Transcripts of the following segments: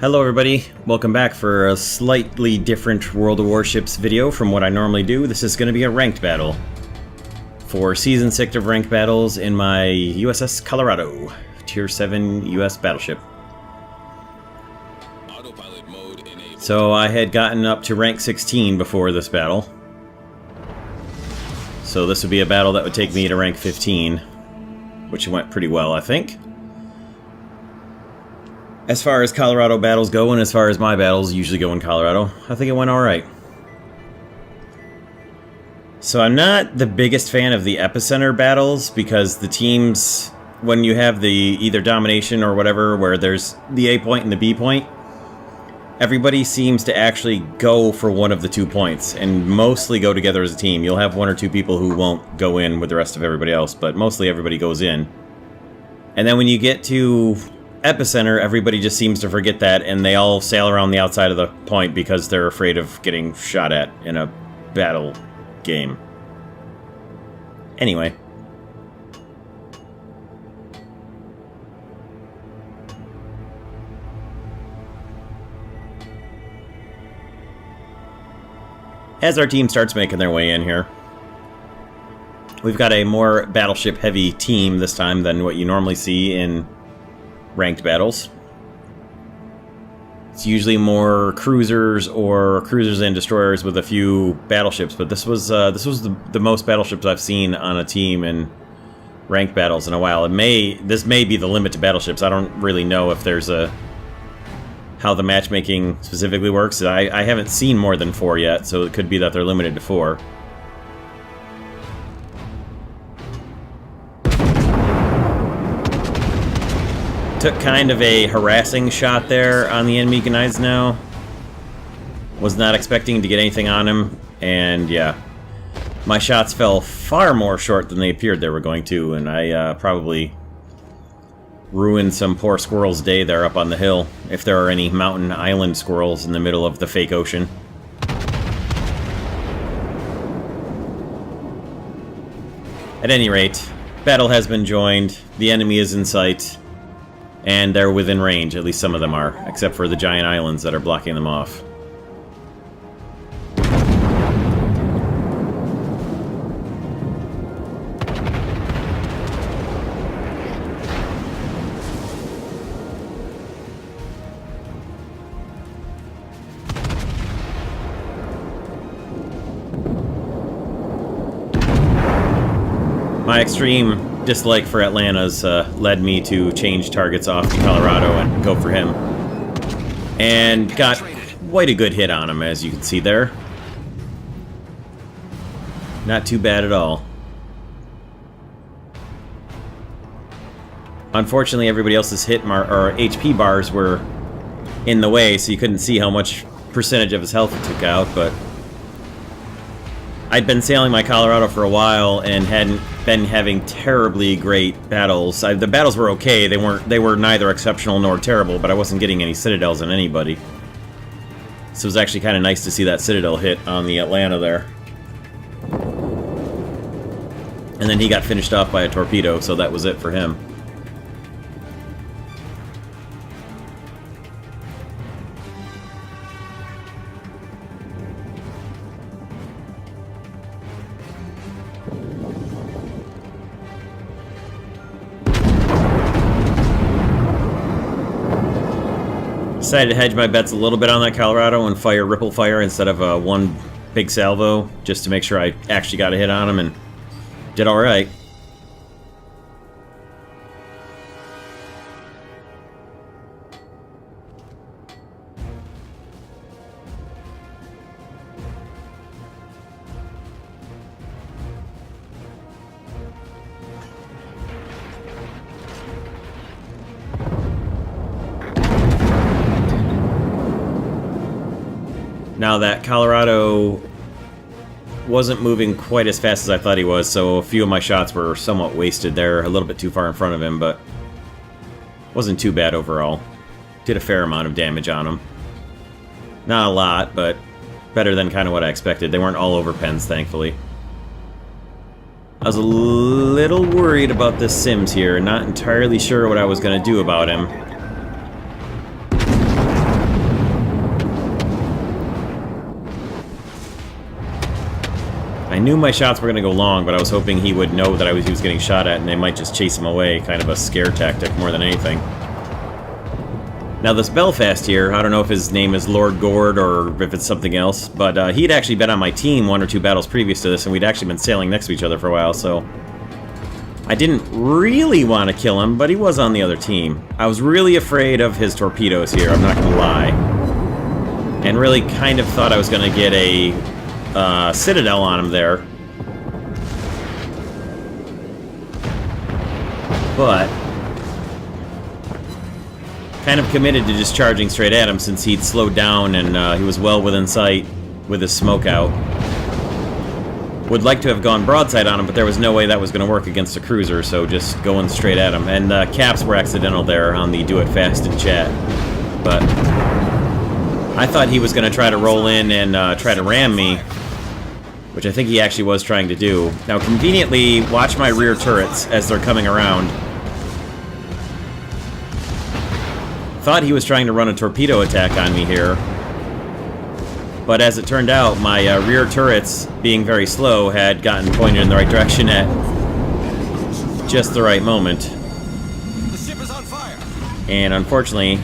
Hello everybody, welcome back for a slightly different World of Warships video from what I normally do. This is going to be a ranked battle for Season 6 of ranked battles in my U.S.S. Colorado, Tier 7 U.S. battleship. Autopilot mode enabled. So I had gotten up to rank 16 before this battle. So this would be a battle that would take me to rank 15, which went pretty well, I think. As far as Colorado battles go, and as far as my battles usually go in Colorado, I think it went alright. So I'm not the biggest fan of the epicenter battles, because the teams, when you have the either domination or whatever, where there's the A point and the B point, everybody seems to actually go for one of the 2 points, and mostly go together as a team. You'll have one or two people who won't go in with the rest of everybody else, but mostly everybody goes in. And then when you get to epicenter, everybody just seems to forget that, and they all sail around the outside of the point because they're afraid of getting shot at in a battle game. Anyway. As our team starts making their way in here, we've got a more battleship-heavy team this time than what you normally see in ranked battles. It's usually more cruisers or cruisers and destroyers with a few battleships, but this was the most battleships I've seen on a team in ranked battles in a while. This may be the limit to battleships. I don't really know if there's how the matchmaking specifically works. I haven't seen more than 4 yet, so it could be that they're limited to 4. Took kind of a harassing shot there on the enemy Gneisenau. Was not expecting to get anything on him, and yeah. My shots fell far more short than they appeared they were going to, and I probably ruined some poor squirrel's day there up on the hill, if there are any mountain island squirrels in the middle of the fake ocean. At any rate, battle has been joined, the enemy is in sight, and they're within range, at least some of them are, except for the giant islands that are blocking them off. My extreme dislike for Atlanta's led me to change targets off to Colorado and go for him. And got quite a good hit on him, as you can see there. Not too bad at all. Unfortunately, everybody else's hit or HP bars were in the way, so you couldn't see how much percentage of his health it took out, but I'd been sailing my Colorado for a while and hadn't been having terribly great battles. The battles were okay. They were neither exceptional nor terrible, but I wasn't getting any citadels on anybody. So it was actually kind of nice to see that citadel hit on the Atlanta there. And then he got finished off by a torpedo, so that was it for him. Decided to hedge my bets a little bit on that Colorado and fire ripple fire instead of one big salvo, just to make sure I actually got a hit on him, and did alright. Now that Colorado wasn't moving quite as fast as I thought he was, so a few of my shots were somewhat wasted there, a little bit too far in front of him, but wasn't too bad overall. Did a fair amount of damage on him. Not a lot, but better than kind of what I expected. They weren't all over pens, thankfully. I was a little worried about this Sims here, not entirely sure what I was going to do about him. I knew my shots were going to go long, but I was hoping he would know that he was getting shot at and they might just chase him away. Kind of a scare tactic more than anything. Now this Belfast here, I don't know if his name is Lord Gord or if it's something else, but he'd actually been on my team 1 or 2 battles previous to this, and we'd actually been sailing next to each other for a while, so I didn't really want to kill him, but he was on the other team. I was really afraid of his torpedoes here, I'm not going to lie. And really kind of thought I was going to get a Citadel on him there. But kind of committed to just charging straight at him since he'd slowed down and he was well within sight with his smoke out. Would like to have gone broadside on him, but there was no way that was going to work against a cruiser, so just going straight at him. And caps were accidental there on the do it fast in chat. But I thought he was going to try to roll in and try to ram me, which I think he actually was trying to do. Now, conveniently, watch my rear turrets as they're coming around. Thought he was trying to run a torpedo attack on me here. But as it turned out, my rear turrets, being very slow, had gotten pointed in the right direction at just the right moment. The ship is on fire. And unfortunately,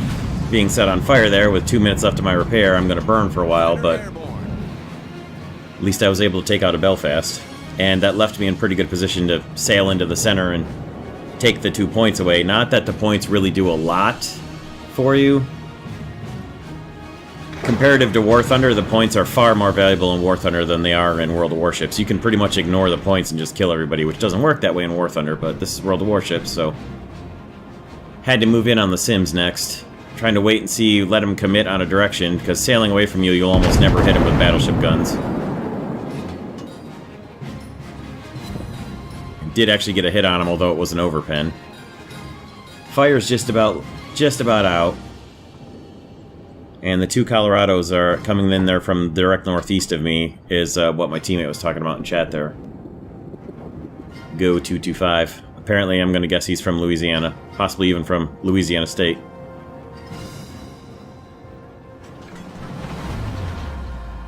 being set on fire there with 2 minutes left of my repair, I'm going to burn for a while, but at least I was able to take out a Belfast. And that left me in pretty good position to sail into the center and take the 2 points away. Not that the points really do a lot for you. Comparative to War Thunder, the points are far more valuable in War Thunder than they are in World of Warships. You can pretty much ignore the points and just kill everybody, which doesn't work that way in War Thunder, but this is World of Warships, so had to move in on the Sims next. Trying to wait and see, let him commit on a direction, because sailing away from you, you'll almost never hit him with battleship guns. Did actually get a hit on him, although it was an overpen. Fire's just about out. And the 2 Colorados are coming in there from direct northeast of me, is what my teammate was talking about in chat there. Go 225. Apparently, I'm going to guess he's from Louisiana. Possibly even from Louisiana State.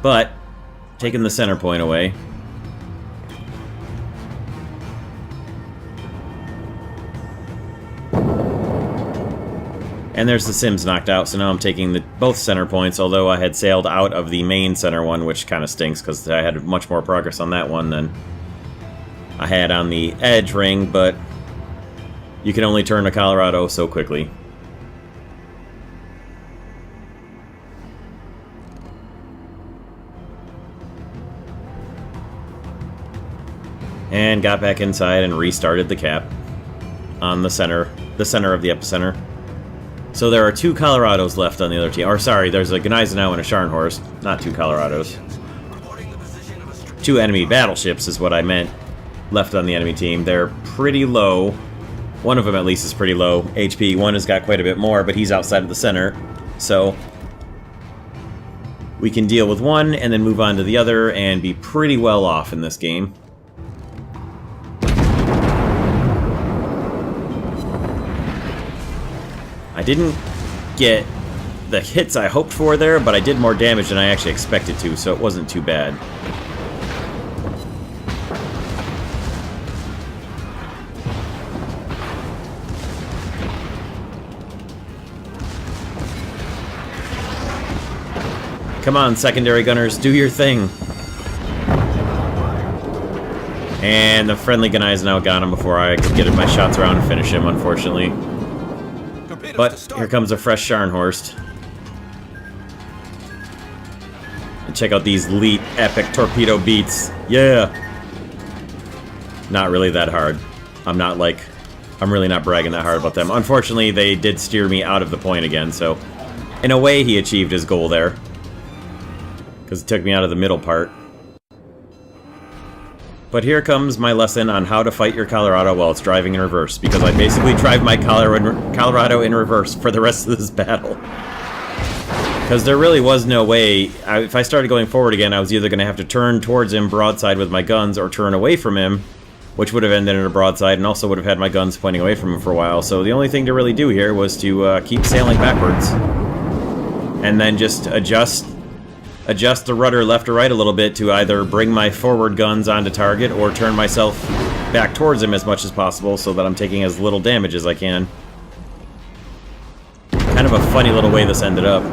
But, taking the center point away. And there's the Sims knocked out, so now I'm taking both center points, although I had sailed out of the main center one, which kind of stinks, because I had much more progress on that one than I had on the edge ring, but you can only turn a Colorado so quickly. And got back inside and restarted the cap on the center of the epicenter. So there are 2 Colorados left on the other team. Or sorry, there's a Gneisenau and a Scharnhorst, not 2 Colorados. 2 enemy battleships is what I meant left on the enemy team. They're pretty low. One of them at least is pretty low HP. One has got quite a bit more, but he's outside of the center. So we can deal with one and then move on to the other and be pretty well off in this game. I didn't get the hits I hoped for there, but I did more damage than I actually expected to, so it wasn't too bad. Come on, secondary gunners, do your thing. And the friendly Gneisenau got him before I could get my shots around and finish him, unfortunately. But here comes a fresh Scharnhorst. And check out these elite epic torpedo beats. Yeah! Not really that hard. I'm really not bragging that hard about them. Unfortunately, they did steer me out of the point again, so in a way he achieved his goal there. Because it took me out of the middle part. But here comes my lesson on how to fight your Colorado while it's driving in reverse, because I basically drive my Colorado in reverse for the rest of this battle. Because there really was no way, if I started going forward again, I was either going to have to turn towards him broadside with my guns or turn away from him, which would have ended in a broadside and also would have had my guns pointing away from him for a while. So the only thing to really do here was to keep sailing backwards and then just adjust adjust the rudder left or right a little bit to either bring my forward guns onto target or turn myself back towards him as much as possible so that I'm taking as little damage as I can. Kind of a funny little way this ended up.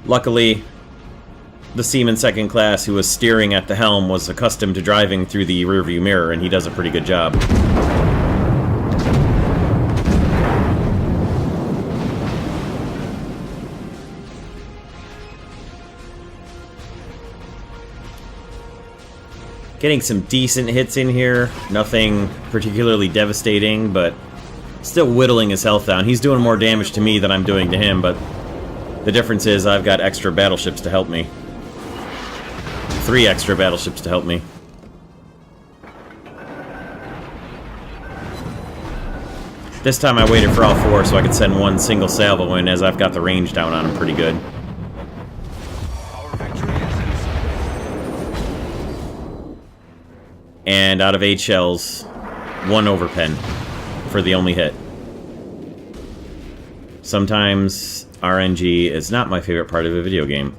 Luckily, the seaman second class who was steering at the helm was accustomed to driving through the rearview mirror, and he does a pretty good job. Getting some decent hits in here. Nothing particularly devastating, but still whittling his health down. He's doing more damage to me than I'm doing to him, but the difference is I've got extra battleships to help me. 3 extra battleships to help me. This time I waited for all 4 so I could send one single salvo in, as I've got the range down on him pretty good. Our victory is in sight. And out of 8 shells, 1 overpen for the only hit. Sometimes RNG is not my favorite part of a video game.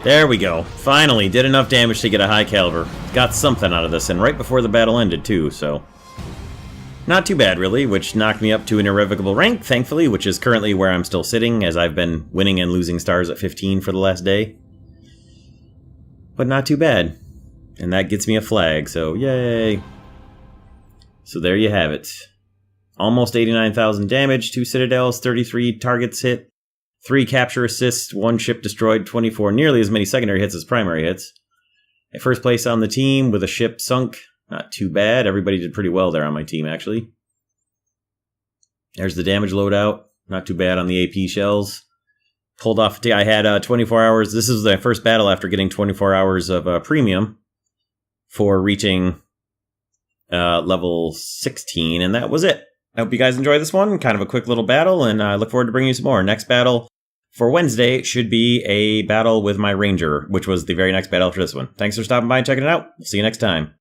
There we go. Finally, did enough damage to get a high caliber. Got something out of this, and right before the battle ended, too, so... Not too bad, really, which knocked me up to an irrevocable rank, thankfully, which is currently where I'm still sitting, as I've been winning and losing stars at 15 for the last day. But not too bad. And that gets me a flag, so yay! So there you have it. Almost 89,000 damage, 2 citadels, 33 targets hit, 3 capture assists, 1 ship destroyed, 24, nearly as many secondary hits as primary hits. At first place on the team with a ship sunk. Not too bad. Everybody did pretty well there on my team, actually. There's the damage loadout. Not too bad on the AP shells. Pulled off... I had 24 hours. This is my first battle after getting 24 hours of premium for reaching level 16, and that was it. I hope you guys enjoy this one. Kind of a quick little battle, and I look forward to bringing you some more. Next battle for Wednesday should be a battle with my Ranger, which was the very next battle after this one. Thanks for stopping by and checking it out. See you next time.